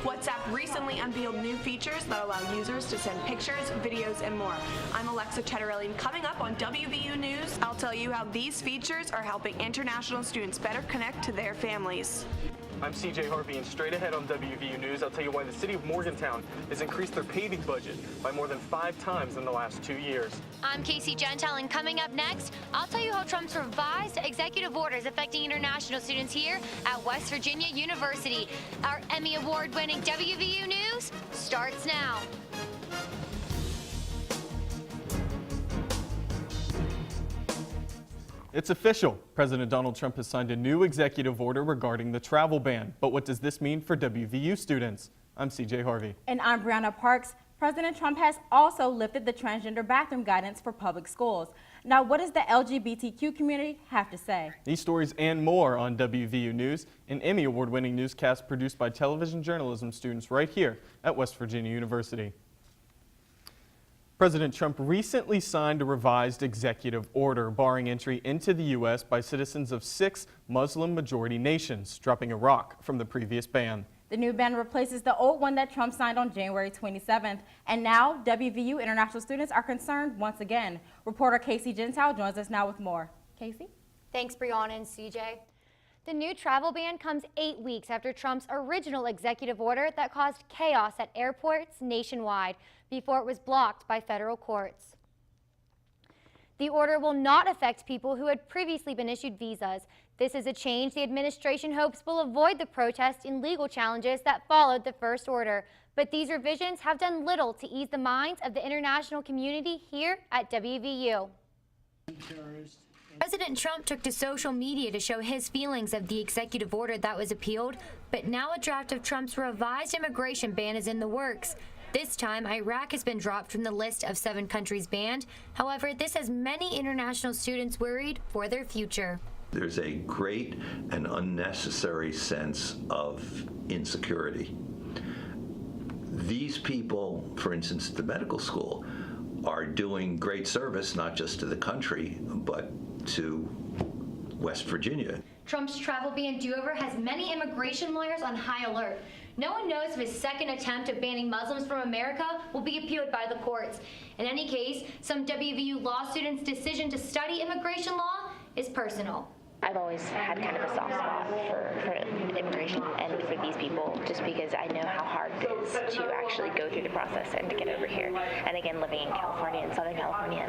WhatsApp recently unveiled new features that allow users to send pictures, videos, and more. I'm Alexa Chettarelli, and coming up on WVU News, I'll tell you how these features are helping international students better connect to their families. I'm CJ Harvey, and straight ahead on WVU News, I'll tell you why the city of Morgantown has increased their paving budget by more than 5 times in the last 2 years. I'm Casey Gentile, and coming up next, I'll tell you how Trump's revised executive orders affecting international students here at West Virginia University. Our Emmy Award-winning WVU News starts now. It's official. President Donald Trump has signed a new executive order regarding the travel ban. But what does this mean for WVU students? I'm CJ Harvey. And I'm Brianna Parks. President Trump has also lifted the transgender bathroom guidance for public schools. Now, what does the LGBTQ community have to say? These stories and more on WVU News, an Emmy Award-winning newscast produced by television journalism students right here at West Virginia University. President Trump recently signed a revised executive order barring entry into the U.S. by citizens of 6 Muslim-majority nations, dropping a rock from the previous ban. The new ban replaces the old one that Trump signed on January 27th, and now WVU international students are concerned once again. Reporter Casey Gentile joins us now with more. Casey? Thanks, Brianna and CJ. The new travel ban comes 8 weeks after Trump's original executive order that caused chaos at airports nationwide before it was blocked by federal courts. The order will not affect people who had previously been issued visas. This is a change the administration hopes will avoid the protests and legal challenges that followed the first order. But these revisions have done little to ease the minds of the international community here at WVU. President Trump took to social media to show his feelings of the executive order that was appealed, but now a draft of Trump's revised immigration ban is in the works. This time, Iraq has been dropped from the list of 7 countries banned. However, this has many international students worried for their future. There's a great and unnecessary sense of insecurity. These people, for instance, at the medical school, are doing great service, not just to the country, but to West Virginia. Trump's travel ban do-over has many immigration lawyers on high alert. No one knows if his second attempt at banning Muslims from America will be appealed by the courts. In any case, some WVU law students' decision to study immigration law is personal. I've always had kind of a soft spot for immigration and for these people, just because I know how hard it is to actually go through the process and to get over here. And again, living in California, in Southern California,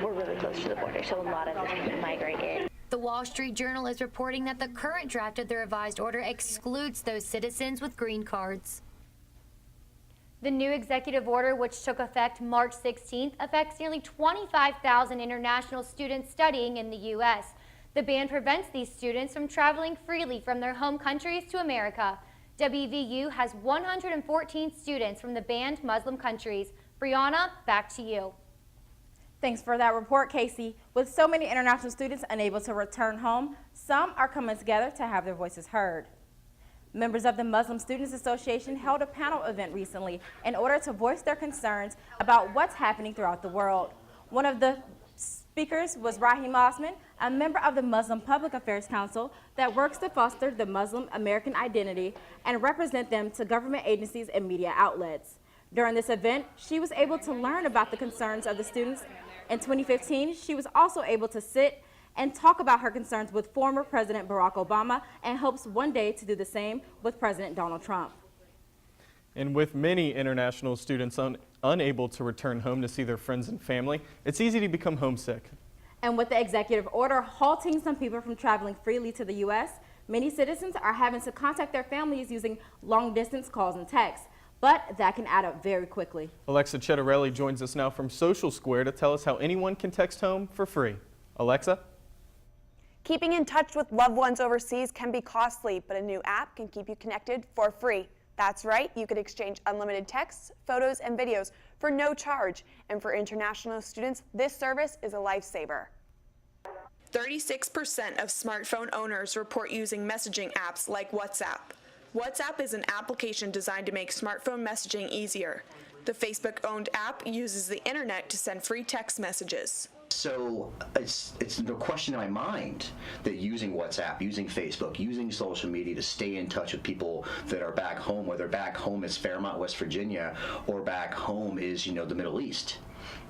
we're really close to the border, so a lot of the people migrate in. The Wall Street Journal is reporting that the current draft of the revised order excludes those citizens with green cards. The new executive order, which took effect March 16th, affects nearly 25,000 international students studying in the U.S. The ban prevents these students from traveling freely from their home countries to America. WVU has 114 students from the banned Muslim countries. Brianna, back to you. Thanks for that report, Casey. With so many international students unable to return home, some are coming together to have their voices heard. Members of the Muslim Students Association held a panel event recently in order to voice their concerns about what's happening throughout the world. One of the speakers was Rahim Osman, a member of the Muslim Public Affairs Council that works to foster the Muslim American identity and represent them to government agencies and media outlets. During this event, she was able to learn about the concerns of the students. In 2015, she was also able to sit and talk about her concerns with former President Barack Obama and hopes one day to do the same with President Donald Trump. And with many international students unable to return home to see their friends and family, it's easy to become homesick. And with the executive order halting some people from traveling freely to the U.S., many citizens are having to contact their families using long-distance calls and texts. But that can add up very quickly. Alexa Chettarelli joins us now from Social Square to tell us how anyone can text home for free. Alexa? Keeping in touch with loved ones overseas can be costly, but a new app can keep you connected for free. That's right, you can exchange unlimited texts, photos, and videos for no charge. And for international students, this service is a lifesaver. 36% of smartphone owners report using messaging apps like WhatsApp. WhatsApp is an application designed to make smartphone messaging easier. The Facebook-owned app uses the internet to send free text messages. So it's no question in my mind that using WhatsApp, using Facebook, using social media to stay in touch with people that are back home, whether back home is Fairmont, West Virginia, or back home is, the Middle East.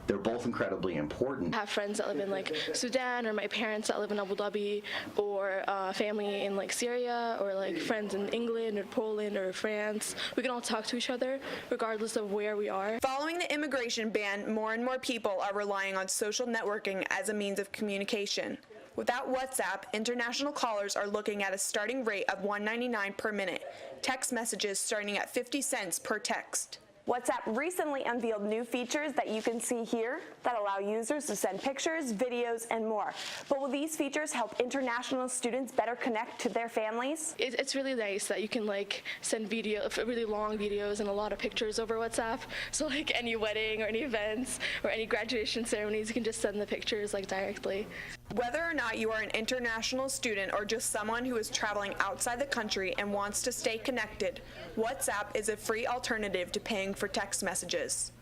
They're both incredibly important. I have friends that live in like Sudan, or my parents that live in Abu Dhabi, or family in like Syria, or like friends in England or Poland or France. We can all talk to each other regardless of where we are. Following the immigration ban, more and more people are relying on social networking as a means of communication. Without WhatsApp, international callers are looking at a starting rate of $1.99 per minute, text messages starting at 50 cents per text. WhatsApp recently unveiled new features that you can see here that allow users to send pictures, videos, and more. But will these features help international students better connect to their families? It's really nice that you can like send really long videos and a lot of pictures over WhatsApp. So like any wedding or any events or any graduation ceremonies, you can just send the pictures like directly. Whether or not you are an international student or just someone who is traveling outside the country and wants to stay connected, WhatsApp is a free alternative to paying for text messages.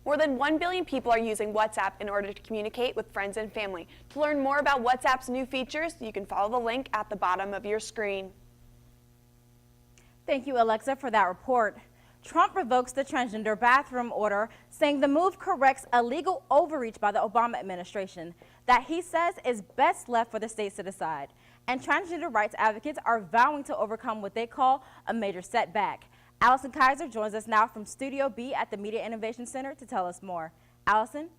More than 1 billion people are using WhatsApp in order to communicate with friends and family. To learn more about WhatsApp's new features, you can follow the link at the bottom of your screen. Thank you, Alexa, for that report. Trump revokes the transgender bathroom order, saying the move corrects a legal overreach by the Obama administration that he says is best left for the states to decide. And transgender rights advocates are vowing to overcome what they call a major setback. Allison Kaiser joins us now from Studio B at the Media Innovation Center to tell us more. Allison?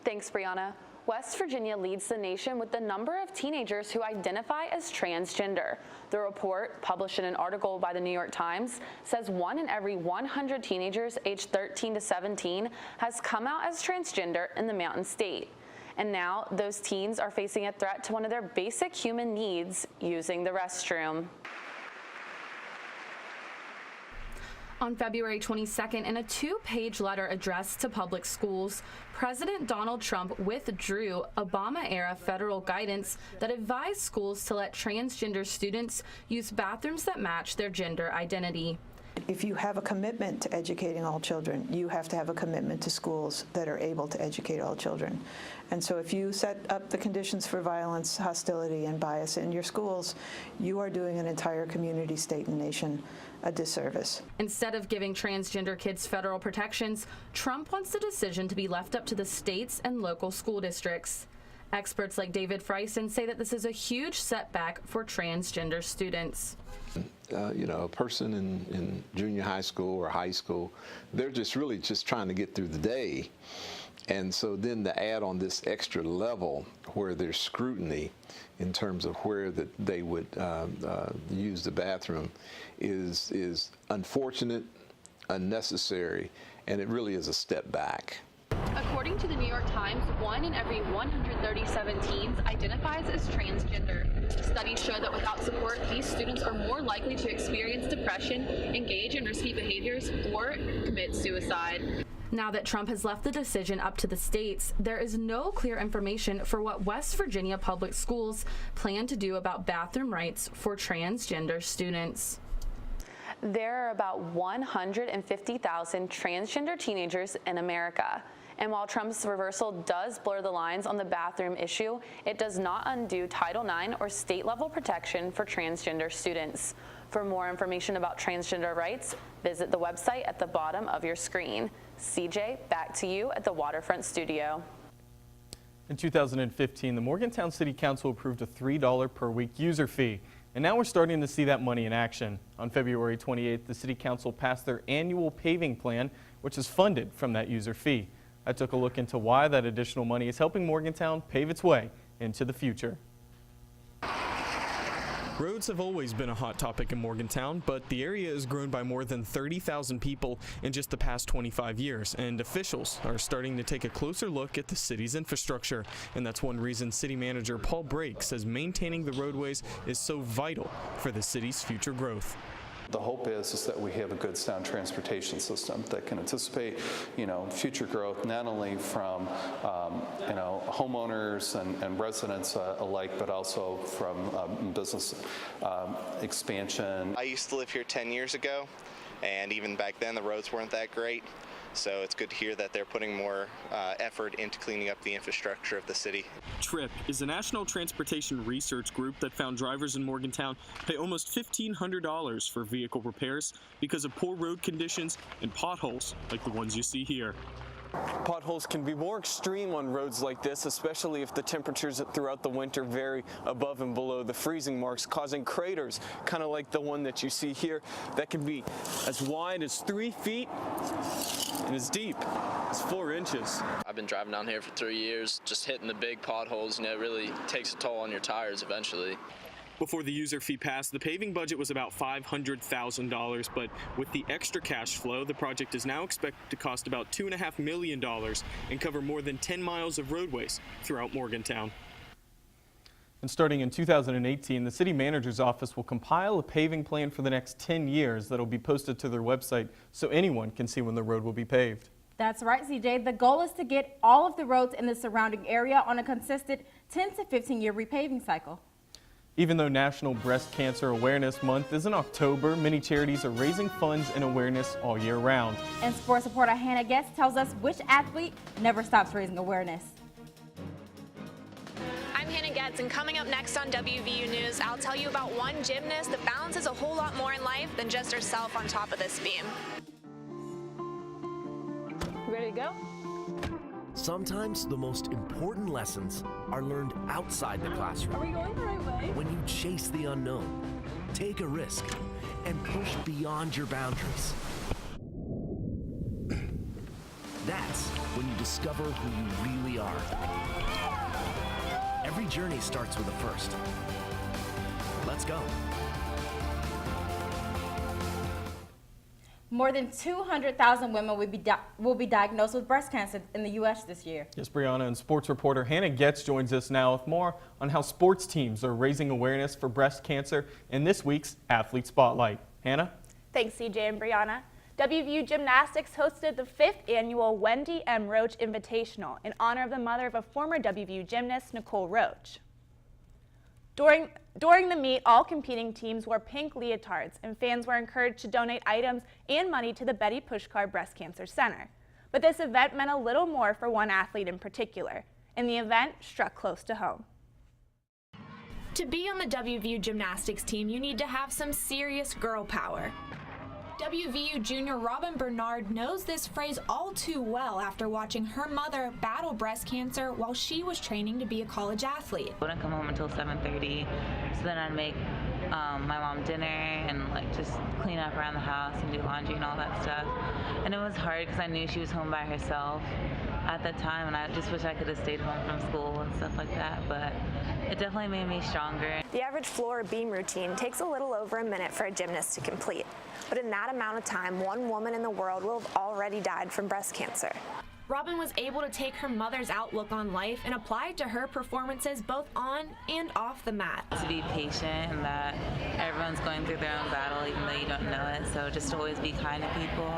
Thanks, Brianna. West Virginia leads the nation with the number of teenagers who identify as transgender. The report, published in an article by the New York Times, says 1 in every 100 teenagers aged 13 to 17 has come out as transgender in the Mountain State. And now those teens are facing a threat to one of their basic human needs, using the restroom. On February 22nd, in a 2-page letter addressed to public schools, President Donald Trump withdrew Obama-era federal guidance that advised schools to let transgender students use bathrooms that match their gender identity. If you have a commitment to educating all children, you have to have a commitment to schools that are able to educate all children. And so if you set up the conditions for violence, hostility, and bias in your schools, you are doing an entire community, state, and nation a disservice. Instead of giving transgender kids federal protections, Trump wants the decision to be left up to the states and local school districts. Experts like David Freisen say that this is a huge setback for transgender students. A person in junior high school or high school, they're just really trying to get through the day. And so then to add on this extra level where there's scrutiny in terms of where they would use the bathroom is unfortunate, unnecessary, and it really is a step back. According to the New York Times, 1 in every 137 teens identifies as transgender. Studies show that without support, these students are more likely to experience depression, engage in risky behaviors, or commit suicide. Now that Trump has left the decision up to the states, there is no clear information for what West Virginia public schools plan to do about bathroom rights for transgender students. There are about 150,000 transgender teenagers in America. And while Trump's reversal does blur the lines on the bathroom issue, it does not undo Title IX or state-level protection for transgender students. For more information about transgender rights, visit the website at the bottom of your screen. CJ, back to you at the Waterfront Studio. In 2015, the Morgantown City Council approved a $3 per week user fee. And now we're starting to see that money in action. On February 28th, the City Council passed their annual paving plan, which is funded from that user fee. I took a look into why that additional money is helping Morgantown pave its way into the future. Roads have always been a hot topic in Morgantown, but the area has grown by more than 30,000 people in just the past 25 years, and officials are starting to take a closer look at the city's infrastructure. And that's one reason City Manager Paul Brake says maintaining the roadways is so vital for the city's future growth. The hope is that we have a good, sound transportation system that can anticipate, future growth, not only from, homeowners and residents alike, but also from business expansion. I used to live here 10 years ago, and even back then the roads weren't that great. So it's good to hear that they're putting more effort into cleaning up the infrastructure of the city. TRIP is a national transportation research group that found drivers in Morgantown pay almost $1,500 for vehicle repairs because of poor road conditions and potholes like the ones you see here. Potholes can be more extreme on roads like this, especially if the temperatures throughout the winter vary above and below the freezing marks, causing craters, kind of like the one that you see here, that can be as wide as 3 feet and as deep as 4 inches. I've been driving down here for 3 years, just hitting the big potholes, it really takes a toll on your tires eventually. Before the user fee passed, the paving budget was about $500,000, but with the extra cash flow, the project is now expected to cost about $2.5 million and cover more than 10 miles of roadways throughout Morgantown. And starting in 2018, the city manager's office will compile a paving plan for the next 10 years that will be posted to their website so anyone can see when the road will be paved. That's right, CJ. The goal is to get all of the roads in the surrounding area on a consistent 10 to 15-year repaving cycle. Even though National Breast Cancer Awareness Month is in October, many charities are raising funds and awareness all year round. And sports reporter Hannah Guest tells us which athlete never stops raising awareness. I'm Hannah Getz, and coming up next on WVU News, I'll tell you about one gymnast that balances a whole lot more in life than just herself on top of this beam. Ready to go? Sometimes the most important lessons are learned outside the classroom. Are we going the right way? When you chase the unknown, take a risk, and push beyond your boundaries. That's when you discover who you really are. Every journey starts with a first. Let's go. More than 200,000 women will be diagnosed with breast cancer in the U.S. this year. Yes, Brianna, and sports reporter Hannah Getz joins us now with more on how sports teams are raising awareness for breast cancer in this week's Athlete Spotlight. Hannah? Thanks, CJ and Brianna. WVU Gymnastics hosted the 5th annual Wendy M. Roach Invitational in honor of the mother of a former WVU gymnast, Nicole Roach. During the meet, all competing teams wore pink leotards, and fans were encouraged to donate items and money to the Betty Pushkar Breast Cancer Center. But this event meant a little more for one athlete in particular, and the event struck close to home. To be on the WVU Gymnastics team, you need to have some serious girl power. WVU junior Robin Bernard knows this phrase all too well after watching her mother battle breast cancer while she was training to be a college athlete. I wouldn't come home until 7:30, so then I'd make my mom dinner and just clean up around the house and do laundry and all that stuff. And it was hard because I knew she was home by herself at that time, and I just wish I could have stayed home from school and stuff like that, but it definitely made me stronger. The average floor or beam routine takes a little over a minute for a gymnast to complete. But in that amount of time, one woman in the world will have already died from breast cancer. Robin was able to take her mother's outlook on life and apply it to her performances both on and off the mat. To be patient and that everyone's going through their own battle even though you don't know it, so just to always be kind to people,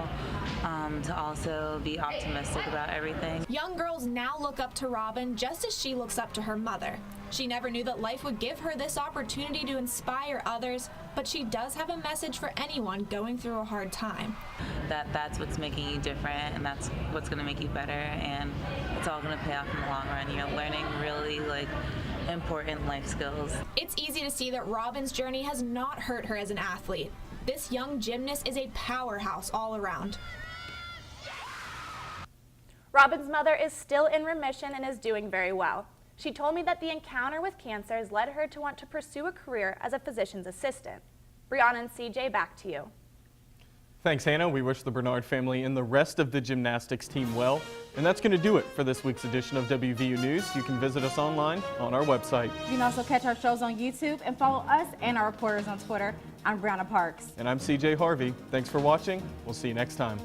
to also be optimistic about everything. Young girls now look up to Robin just as she looks up to her mother. She never knew that life would give her this opportunity to inspire others, but she does have a message for anyone going through a hard time. That's what's making you different, and that's what's going to make you better, and it's all going to pay off in the long run. You're learning really important life skills. It's easy to see that Robin's journey has not hurt her as an athlete. This young gymnast is a powerhouse all around. Robin's mother is still in remission and is doing very well. She told me that the encounter with cancer has led her to want to pursue a career as a physician's assistant. Brianna and CJ, back to you. Thanks, Hannah. We wish the Bernard family and the rest of the gymnastics team well. And that's going to do it for this week's edition of WVU News. You can visit us online on our website. You can also catch our shows on YouTube and follow us and our reporters on Twitter. I'm Brianna Parks. And I'm CJ Harvey. Thanks for watching. We'll see you next time.